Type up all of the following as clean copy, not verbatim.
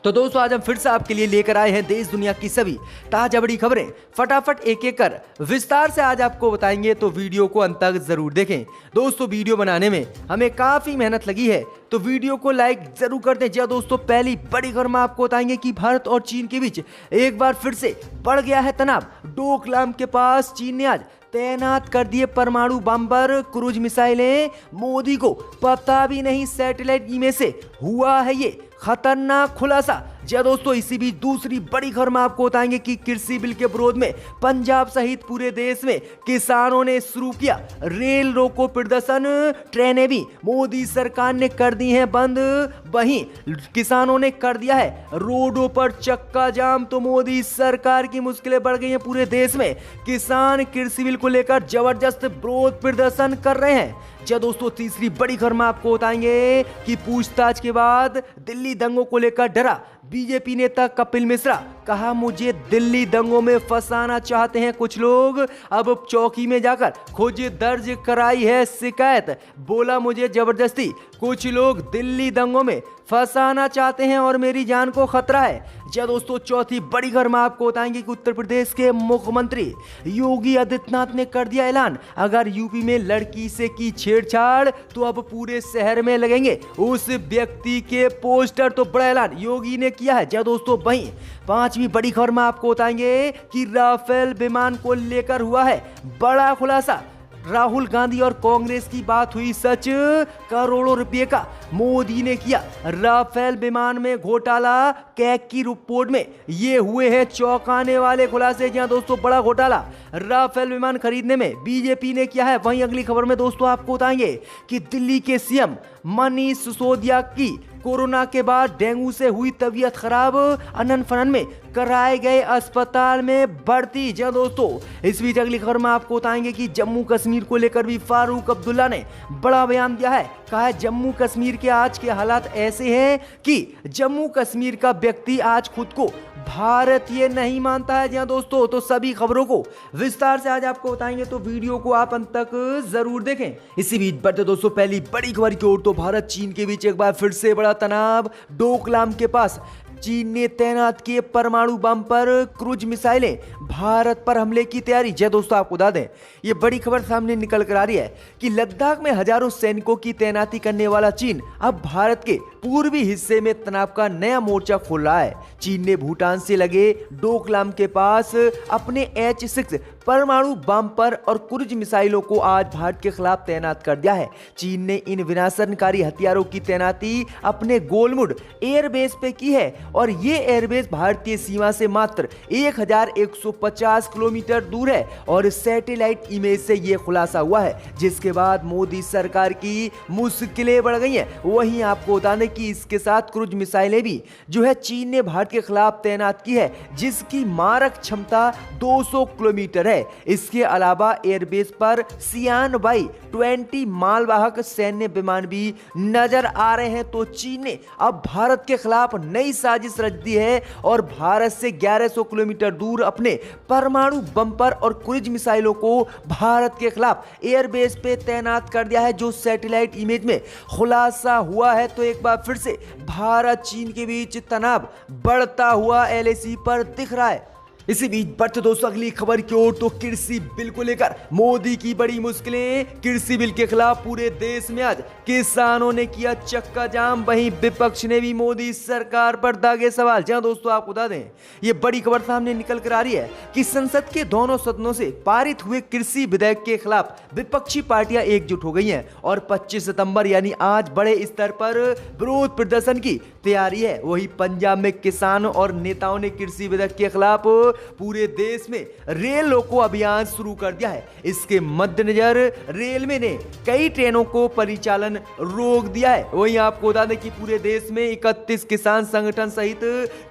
तो दोस्तों आज हम फिर से आपके लिए लेकर आए हैं देश दुनिया की सभी ताजा बड़ी खबरें। फटाफट एक एक कर विस्तार से आज आपको बताएंगे, तो वीडियो को अंत तक जरूर देखें। दोस्तों वीडियो बनाने में हमें काफी मेहनत लगी है, तो वीडियो को लाइक जरूर कर दें। जी दोस्तों, पहली बड़ी खबर में आपको बताएंगे कि भारत और चीन के बीच एक बार फिर से बढ़ गया है तनाव। डोकलाम के पास चीन ने आज तैनात कर दिए परमाणु बम्पर क्रूज मिसाइलें। मोदी को पता भी नहीं सैटेलाइट इमेज से हुआ है ये खतरनाक खुलासा। जी दोस्तों, इसी बीच दूसरी बड़ी खबर में आपको बताएंगे कि कृषि बिल के विरोध में पंजाब सहित पूरे देश में किसानों ने शुरू किया रेल रोको प्रदर्शन। ट्रेनें भी मोदी सरकार ने कर दी हैं बंद, वहीं किसानों ने कर दिया है रोडों पर चक्का जाम। तो मोदी सरकार की मुश्किलें बढ़ गई हैं पूरे देश में। किसान कृषि बिल को लेकर जबरदस्त विरोध प्रदर्शन कर रहे हैं। जी दोस्तों, तीसरी बड़ी खबर में आपको बताएंगे कि पूछताछ के बाद दिल्ली दंगों को लेकर डरा बीजेपी नेता कपिल मिश्रा। कहा मुझे दिल्ली दंगों में फंसाना चाहते हैं कुछ लोग, अब चौकी में जाकर खोज दर्ज कराई है शिकायत। बोला मुझे जबरदस्ती कुछ लोग दिल्ली दंगों में फंसाना चाहते हैं और मेरी जान को खतरा है। जी दोस्तों, चौथी बड़ी खबर में आपको बताएंगे कि उत्तर प्रदेश के मुख्यमंत्री योगी आदित्यनाथ ने कर दिया ऐलान, अगर यूपी में लड़की से की छेड़छाड़ तो अब पूरे शहर में लगेंगे उस व्यक्ति के पोस्टर। तो बड़ा ऐलान योगी ने किया है। जी दोस्तों, वहीं पांचवी बड़ी खबर में आपको बताएंगे कि राफेल विमान को लेकर हुआ है बड़ा खुलासा। राहुल गांधी और कांग्रेस की बात हुई सच, करोड़ों रुपए का मोदी ने किया राफेल विमान में घोटाला। कैग की रिपोर्ट में ये हुए हैं चौंकाने वाले खुलासे। जहां दोस्तों बड़ा घोटाला राफेल विमान खरीदने में बीजेपी ने किया है। वहीं अगली खबर में दोस्तों आपको बताएंगे कि दिल्ली के सीएम मनीष सिसोदिया की कोरोना के बाद डेंगू से हुई तबीयत खराब, अनन फनन में कराए गए अस्पताल में भर्ती। जी दोस्तों, इस बीच अगली खबर में आपको बताएंगे कि जम्मू कश्मीर को लेकर भी फारूक अब्दुल्ला ने बड़ा बयान दिया है। कहा है जम्मू कश्मीर के आज के हालात ऐसे हैं कि जम्मू कश्मीर का व्यक्ति आज खुद को भारतीय नहीं मानता है। जी दोस्तों, तो सभी खबरों को विस्तार से आज आपको बताएंगे, तो वीडियो को आप अंत तक जरूर देखें। इसी बीच बढ़ते दोस्तों पहली बड़ी खबर की ओर, तो भारत चीन के बीच एक बार फिर से बड़ा तनाव। डोकलाम के पास चीन ने तैनात किए परमाणु बम पर क्रूज मिसाइलें, भारत पर हमले की तैयारी। जय दोस्तों, आपको बता दें ये बड़ी खबर सामने निकल कर आ रही है कि लद्दाख में हजारों सैनिकों की तैनाती करने वाला चीन अब भारत के पूर्वी हिस्से में तनाव का नया मोर्चा खोल रहा है। चीन ने भूटान से लगे डोकलाम के पास अपने H-6 परमाणु बम पर और क्रूज मिसाइलों को आज भारत के खिलाफ तैनात कर दिया है। चीन ने इन विनाशनकारी हथियारों की तैनाती अपने गोलमुड एयरबेस पे की है और ये एयरबेस भारतीय सीमा से मात्र 1150 किलोमीटर दूर है और सैटेलाइट इमेज से ये खुलासा हुआ है, जिसके बाद मोदी सरकार की मुश्किलें बढ़ गई हैं। वहीं आपको बता दें कि इसके साथ क्रूज मिसाइलें भी जो है चीन ने भारत के खिलाफ तैनात की है, जिसकी मारक क्षमता 200 किलोमीटर है। इसके अलावा एयरबेस पर CNY-20 मालवाहक सैन्य विमान भी नजर आ रहे हैं। तो चीन ने अब भारत के खिलाफ नई साजिश रच दी है और भारत से 1100 किलोमीटर दूर अपने परमाणु बम पर और क्रूज मिसाइलों को भारत के खिलाफ एयरबेस पे तैनात कर दिया है, जो सैटेलाइट इमेज में खुलासा हुआ है। तो एक बार फिर से भारत चीन के बीच तनाव बढ़ता हुआ LAC पर दिख रहा है। इसी बीच बढ़ते दोस्तों अगली खबर की ओर, तो कृषि बिल को लेकर मोदी की बड़ी मुश्किलें। कृषि बिल के खिलाफ पूरे देश में आज किसानों ने किया चक्का जाम, वहीं विपक्ष ने भी मोदी सरकार पर दागे सवाल। जहां दोस्तों आपको बता दें ये बड़ी खबर सामने निकल कर आ रही है कि संसद के दोनों सदनों से पारित हुए कृषि विधेयक के खिलाफ विपक्षी पार्टियां एकजुट हो गई हैं और 25 सितंबर यानी आज बड़े स्तर पर विरोध प्रदर्शन की तैयारी है। वहीं पंजाब में किसानों और नेताओं ने कृषि विधेयक के खिलाफ पूरे देश में रेल रोको अभियान शुरू कर दिया है। इसके मद्देनजर रेलवे ने कई ट्रेनों को परिचालन रोक दिया है। वहीं आपको बता दें कि पूरे देश में 31 किसान संगठन सहित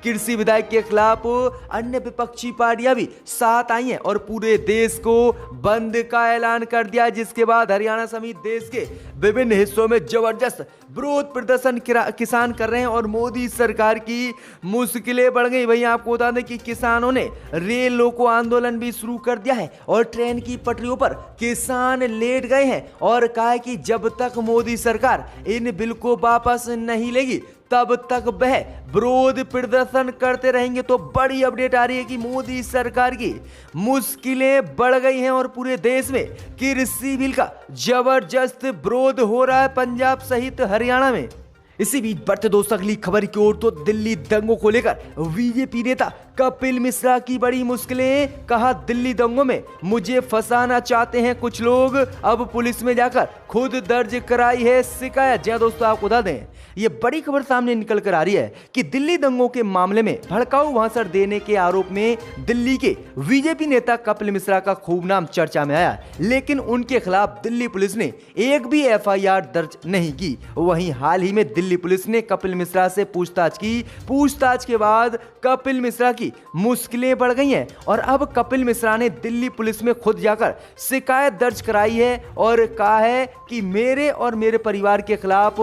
कृषि विधेयक के खिलाफ अन्य विपक्षी पार्टियां भी साथ आई हैं और पूरे देश को बंद का ऐलान कर दिया, जिसके बाद हरियाणा समेत देश के विभिन्न हिस्सों में जबरदस्त विरोध प्रदर्शन किसान कर रहे हैं और मोदी सरकार की मुश्किलें बढ़ गई। वहीं आपको बता दें कि किसानों ने रेल रोको आंदोलन भी शुरू कर दिया है और ट्रेन की पटरियों पर किसान लेट गए हैं और कहा है कि जब तक मोदी सरकार इन बिल को वापस नहीं लेगी तब तक वह विरोध प्रदर्शन करते रहेंगे। तो बड़ी अपडेट आ रही है कि मोदी सरकार की मुश्किलें बढ़ गई हैं और पूरे देश में कृषि बिल का जबरदस्त विरोध हो रहा है, पंजाब सहित हरियाणा में। इसी बीच बढ़ते दोस्तों अगली खबर की ओर, तो दिल्ली दंगों को लेकर बीजेपी नेता कपिल मिश्रा की बड़ी मुश्किलें। कहा, दिल्ली दंगों में मुझे फंसाना चाहते हैं कुछ लोग, अब पुलिस में जाकर खुद दर्ज कराई है शिकायत। जी दोस्तों, आपको बता दें, ये बड़ी खबर सामने निकल कर आ रही है कि दिल्ली दंगों के मामले में भड़काऊ भाषण देने के आरोप में दिल्ली के बीजेपी नेता कपिल मिश्रा का खूब नाम चर्चा में आया, लेकिन उनके खिलाफ दिल्ली पुलिस ने एक भी एफआईआर दर्ज नहीं की। वहीं हाल ही में दिल्ली पुलिस ने कपिल मिश्रा से पूछताछ की। पूछताछ के बाद कपिल मिश्रा की मुश्किलें बढ़ गई हैं और अब कपिल मिश्रा ने दिल्ली पुलिस में खुद जाकर शिकायत दर्ज कराई है और कहा है कि मेरे और मेरे परिवार के खिलाफ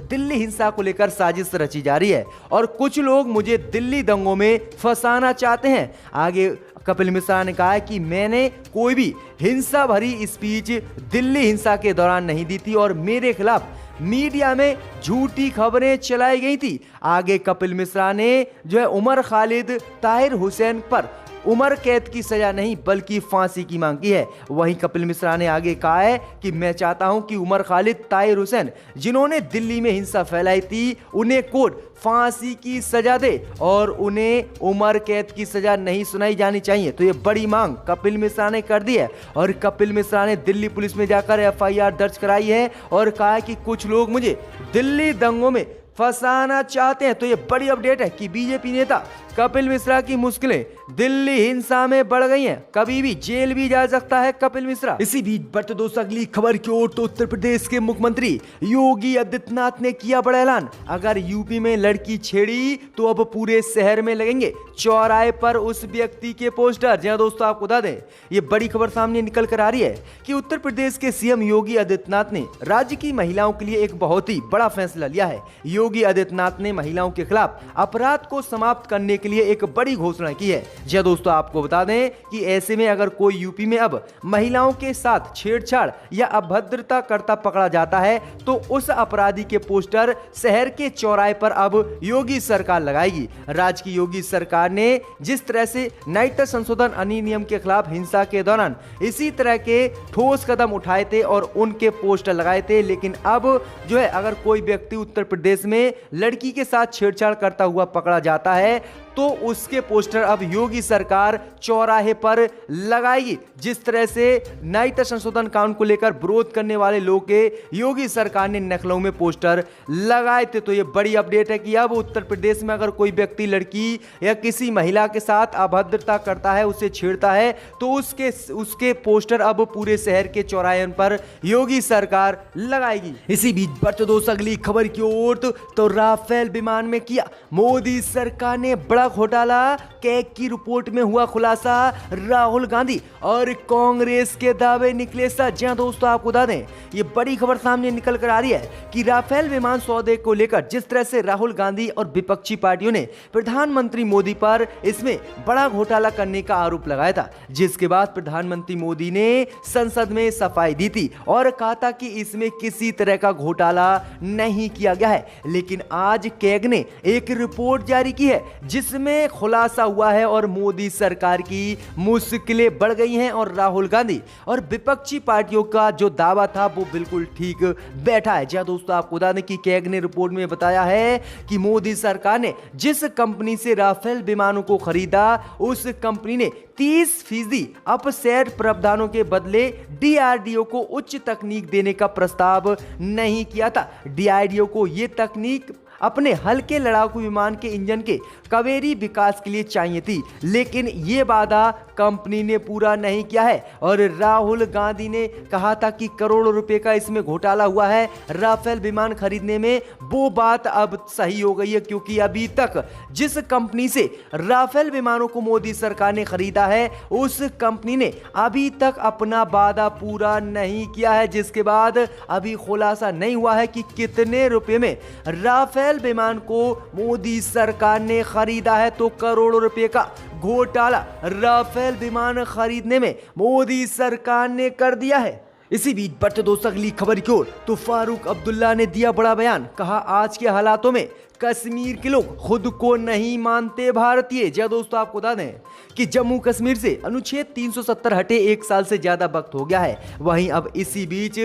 दिल्ली हिंसा को लेकर साजिश रची जा रही है और कुछ लोग मुझे दिल्ली दंगों में फंसाना चाहते हैं। आगे कपिल मिश्रा ने कहा है कि मैंने कोई भी हिंसा भरी स्पीच दिल्ली हिंसा के दौरान नहीं दी थी और मेरे खिलाफ मीडिया में झूठी खबरें चलाई गई थी। आगे कपिल मिश्रा ने जो है उमर खालिद ताहिर हुसैन पर उम्र कैद की सजा नहीं बल्कि फांसी की मांग की है। वहीं कपिल मिश्रा ने आगे कहा है कि मैं चाहता हूं कि उमर खालिद ताहिर हुसैन जिन्होंने दिल्ली में हिंसा फैलाई थी उन्हें कोर्ट फांसी की सजा दे और उन्हें उम्र कैद की सजा नहीं सुनाई जानी चाहिए। तो ये बड़ी मांग कपिल मिश्रा ने कर दी है और कपिल मिश्रा ने दिल्ली पुलिस में जाकर एफआईआर दर्ज कराई है और कहा है कि कुछ लोग मुझे दिल्ली दंगों में फंसाना चाहते हैं। तो ये बड़ी अपडेट है कि बीजेपी नेता कपिल मिश्रा की मुश्किलें दिल्ली हिंसा में बढ़ गई हैं, कभी भी जेल भी जा सकता है कपिल मिश्रा। इसी बीच बढ़ते दोस्तों अगली खबर की ओर, तो उत्तर प्रदेश के मुख्यमंत्री योगी आदित्यनाथ ने किया बड़ा ऐलान। अगर यूपी में लड़की छेड़ी तो अब पूरे शहर में लगेंगे चौराहे पर उस व्यक्ति के पोस्टर। जी दोस्तों, आपको बता दें, ये बड़ी खबर सामने निकल कर आ रही है कि उत्तर प्रदेश के सीएम योगी आदित्यनाथ ने राज्य की महिलाओं के लिए एक बहुत ही बड़ा फैसला लिया है। योगी आदित्यनाथ ने महिलाओं के खिलाफ अपराध को समाप्त करने के लिए एक बड़ी घोषणा की है। जी दोस्तों, आपको बता दें कि ऐसे में अगर कोई यूपी में अब महिलाओं के साथ छेड़छाड़ या अभद्रता करता पकड़ा जाता है तो उस अपराधी के पोस्टर शहर के चौराहे पर अब योगी सरकार लगाएगी। राज्य की योगी सरकार ने जिस तरह से नागरिकता संशोधन अधिनियम के खिलाफ हिंसा के दौरान इसी तरह के ठोस कदम उठाए थे और उनके पोस्टर लगाए थे, लेकिन अब जो है अगर कोई व्यक्ति उत्तर प्रदेश में लड़की के साथ छेड़छाड़ करता हुआ पकड़ा जाता है तो उसके पोस्टर अब योगी सरकार चौराहे पर लगाएगी। जिस तरह से नागरिकता संशोधन कानून को लेकर विरोध करने वाले लोग के योगी सरकार ने नखलऊ में पोस्टर लगाए थे। तो ये बड़ी अपडेट है कि अब उत्तर प्रदेश में अगर कोई व्यक्ति लड़की या किसी महिला के साथ अभद्रता करता है, उसे छेड़ता है, तो उसके पोस्टर अब पूरे शहर के चौराहे पर योगी सरकार लगाएगी। इसी बीच बढ़ते दोस्तों अगली खबर की ओर, तो राफेल विमान में किया मोदी सरकार ने बड़ा घोटाला। कैग की रिपोर्ट में हुआ खुलासा। राहुल गांधी और कांग्रेस के दावे निकले सच। जी दोस्तों, आपको बता दें, ये बड़ी खबर सामने निकल कर आ रही है कि राफेल विमान सौदे को लेकर जिस तरह से राहुल गांधी और विपक्षी पार्टियों ने प्रधानमंत्री मोदी पर इसमें बड़ा घोटाला करने का आरोप लगाया था, जिसके बाद प्रधानमंत्री मोदी ने संसद में सफाई दी थी और कहा था कि इसमें किसी तरह का घोटाला नहीं किया गया है। लेकिन आज कैग ने एक रिपोर्ट जारी की है जिसमें खुलासा हुआ है और मोदी सरकार की मुश्किलें बढ़ गई हैं और राहुल गांधी और विपक्षी पार्टियों का जो दावा था वो बिल्कुल ठीक बैठा है। जी दोस्तों, आपको बता दें कि कैग ने रिपोर्ट में बताया है कि मोदी सरकार ने जिस कंपनी से राफेल विमानों को खरीदा उस कंपनी ने 30% अपसेट प्रावधानों के बदले डीआरडीओ को उच्च तकनीक देने का प्रस्ताव नहीं किया था। डीआरडीओ को यह तकनीक अपने हल्के लड़ाकू विमान के इंजन के कावेरी विकास के लिए चाहिए थी, लेकिन यह वादा कंपनी ने पूरा नहीं किया है और राहुल गांधी ने कहा था कि करोड़ों रुपए का इसमें घोटाला हुआ है राफेल विमान खरीदने में। वो बात अब सही हो गई है क्योंकि अभी तक जिस कंपनी से राफेल विमानों को मोदी सरकार ने खरीदा है उस कंपनी ने अभी तक अपना वादा पूरा नहीं किया है, जिसके बाद अभी खुलासा नहीं हुआ है कि कितने रुपए में राफेल विमान को मोदी सरकार ने खरीदा है। तो करोड़ों रुपए का घोटाला राफेल विमान खरीदने में मोदी सरकार ने कर दिया है। इसी बीच बढ़ते दोस्तों अगली खबर की ओर तो फारूक अब्दुल्ला ने दिया बड़ा बयान। कहा आज के हालातों में कश्मीर के लोग खुद को नहीं मानते भारतीय। जी दोस्तों आपको बता दें कि जम्मू कश्मीर से अनुच्छेद 370 हटे 1 साल से ज्यादा वक्त हो गया है। वहीं अब इसी बीच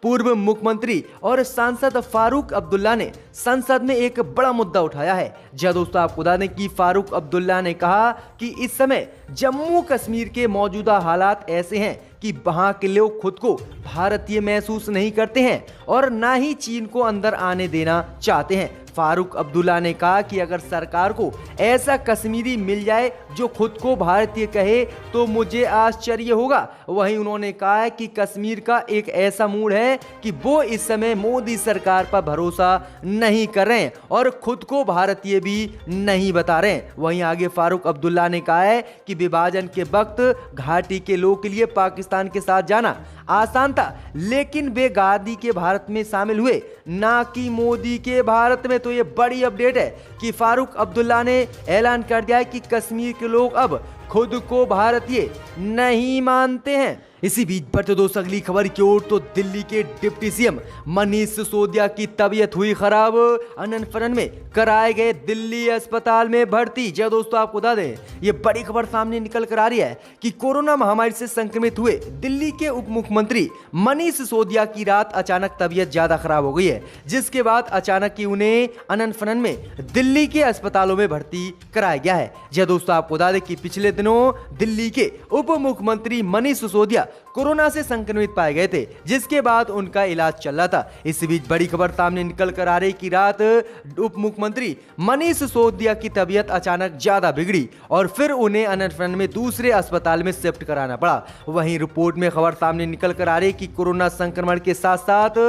पूर्व मुख्यमंत्री और सांसद फारूक अब्दुल्ला ने संसद में एक बड़ा मुद्दा उठाया है। जी दोस्तों आपको बता दें कि फारूक अब्दुल्ला ने कहा कि इस समय जम्मू कश्मीर के मौजूदा हालात ऐसे हैं कि वहां के लोग खुद को भारतीय महसूस नहीं करते हैं और ना ही चीन को अंदर आने देना चाहते हैं। फारूक अब्दुल्ला ने कहा कि अगर सरकार को ऐसा कश्मीरी मिल जाए जो खुद को भारतीय कहे तो मुझे आश्चर्य होगा। वहीं उन्होंने कहा है कि कश्मीर का एक ऐसा मूड है कि वो इस समय मोदी सरकार पर भरोसा नहीं कर रहे हैं और खुद को भारतीय भी नहीं बता रहे हैं। वहीं आगे फारूक अब्दुल्ला ने कहा है कि विभाजन के वक्त घाटी के लोगों के लिए पाकिस्तान के साथ जाना आसान था, लेकिन वे गांधी के भारत में शामिल हुए, ना कि मोदी के भारत में। तो ये बड़ी अपडेट है कि फारूक अब्दुल्ला ने ऐलान कर दिया है कि कश्मीर के लोग अब खुद को भारतीय नहीं मानते हैं। इसी बीच बढ़ते दोस्तों अगली खबर की ओर तो दिल्ली के डिप्टी सीएम मनीष सिसोदिया की तबीयत हुई खराब। अनंत फनन में कराए गए दिल्ली अस्पताल में भर्ती। जय दोस्तों आपको बता दें ये बड़ी खबर सामने निकल कर आ रही है कि कोरोना महामारी से संक्रमित हुए दिल्ली के उप मुख्यमंत्री मनीष सिसोदिया की रात अचानक तबीयत ज्यादा खराब हो गई है, जिसके बाद अचानक ही उन्हें अनंत फनन में दिल्ली के अस्पतालों में भर्ती कराया गया है। जय दोस्तों आपको बता दें कि पिछले दिनों दिल्ली के उप मुख्यमंत्री मनीष सिसोदिया कोरोना से संक्रमित पाए गए थे, जिसके बाद उनका इलाज चल रहा था। इस बीच बड़ी खबर सामने निकल कर आ रही कि रात उप मुख्यमंत्री मनीष सिसोदिया की तबीयत अचानक ज्यादा बिगड़ी और फिर उन्हें अनंत फनन में दूसरे अस्पताल में शिफ्ट कराना पड़ा। वहीं रिपोर्ट में खबर सामने निकल कर आ रही कि कोरोना संक्रमण के साथ साथ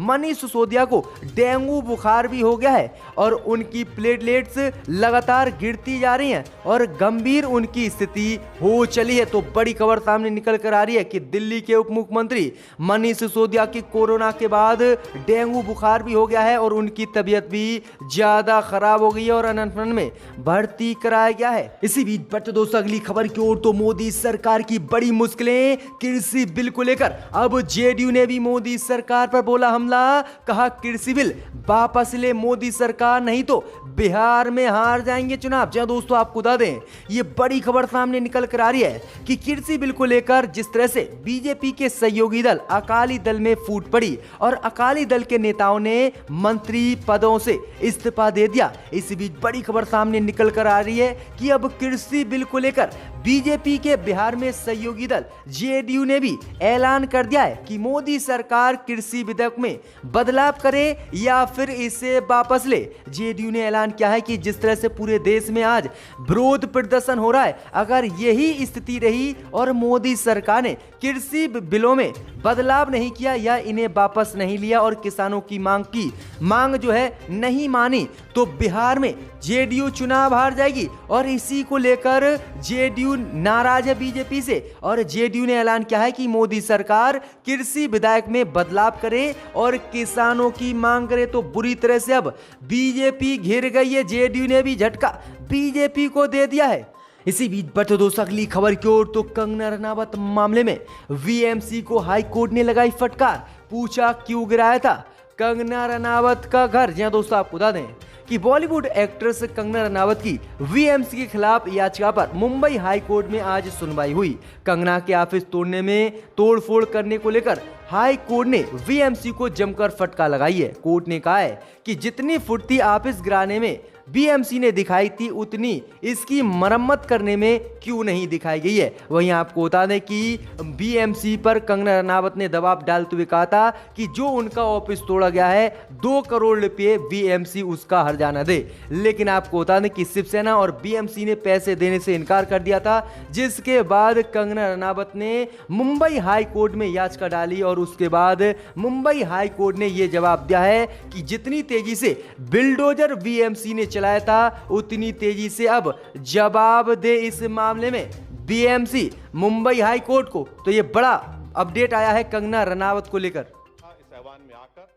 मनीष सिसोदिया को डेंगू बुखार भी हो गया है और उनकी प्लेटलेट्स लगातार गिरती जा रही हैं और गंभीर उनकी स्थिति हो चली है। तो बड़ी खबर सामने निकल कर आ रही है कि दिल्ली के उप मुख्यमंत्री मनीष सिसोदिया की कोरोना के बाद डेंगू बुखार भी हो गया है और उनकी तबीयत भी ज्यादा खराब हो गई है और अनंत फनन में भर्ती कराया गया है। इसी बीच बढ़ते दोस्तों अगली खबर की ओर तो मोदी सरकार की बड़ी मुश्किलें कृषि बिल को लेकर। अब जेडीयू ने भी मोदी सरकार पर बोला हमला। कहा कृषि बिल वापस ले मोदी सरकार, नहीं तो बिहार में हार जाएंगे चुनाव। जहां दोस्तों आपको बता दें ये बड़ी खबर सामने निकल कर आ रही है कि कृषि बिल को लेकर जिस तरह से बीजेपी के सहयोगी दल अकाली दल में फूट पड़ी और अकाली दल के नेताओं ने मंत्री पदों से इस्तीफा दे दिया। इस बीच बड़ी खबर सामने निकल कर आ रही है कि अब कृषि बिल को लेकर बीजेपी के बिहार में सहयोगी दल जेडीयू ने भी ऐलान कर दिया है कि मोदी सरकार कृषि विधेयक में बदलाव करे या फिर इसे वापस ले। जेडीयू ने ऐलान किया है कि जिस तरह से पूरे देश में आज विरोध प्रदर्शन हो रहा है, अगर यही स्थिति रही और मोदी सरकार ने कृषि बिलों में बदलाव नहीं किया या इन्हें वापस नहीं लिया और किसानों की मांग जो है नहीं मानी, तो बिहार में जेडीयू चुनाव हार जाएगी। और इसी को लेकर जेडीयू नाराज है बीजेपी से और जेडीयू ने ऐलान किया है कि मोदी सरकार कृषि विधेयक में बदलाव करे और किसानों की मांग करे। तो बुरी तरह से अब बीजेपी घिर गई है। जेडीयू ने भी झटका बीजेपी को दे दिया है। इसी बीच बढ़ते दोस्तों अगली खबर की ओर तो कंगना रनावत मामले में वीएमसी को हाई कोर्ट ने लगाई फटकार। पूछा क्यों गिराया था कंगना रनावत का घर। जहां दोस्तों आपको बता दें कि बॉलीवुड एक्ट्रेस कंगना रनावत की वीएमसी के खिलाफ याचिका पर मुंबई हाई कोर्ट में आज सुनवाई हुई। कंगना के ऑफिस तोड़ने में तोड़फोड़ करने को लेकर हाई कोर्ट ने वीएमसी को जमकर फटकार लगाई है। कोर्ट ने कहा है कि जितनी फुर्ती ऑफिस गिराने में बीएमसी ने दिखाई थी उतनी इसकी मरम्मत करने में क्यों नहीं दिखाई गई है। वहीं आपको बता दें कि बीएमसी पर कंगना रनावत ने दबाव डालते हुए कहा था कि जो उनका ऑफिस तोड़ा गया है 2 करोड़ रुपए बीएमसी उसका हर्जाना दे। लेकिन आपको बता दें कि शिवसेना और बीएमसी ने पैसे देने से इनकार कर दिया था, जिसके बाद कंगना रनावत ने मुंबई हाई कोर्ट में याचिका डाली और उसके बाद मुंबई हाई कोर्ट ने यह जवाब दिया है कि जितनी तेजी से बिल्डोजर बीएमसी ने चलाया था उतनी तेजी से अब जवाब दे इस मामले में बीएमसी मुंबई हाई कोर्ट को। तो ये बड़ा अपडेट आया है कंगना रनावत को लेकर। इस ऐवान में आकर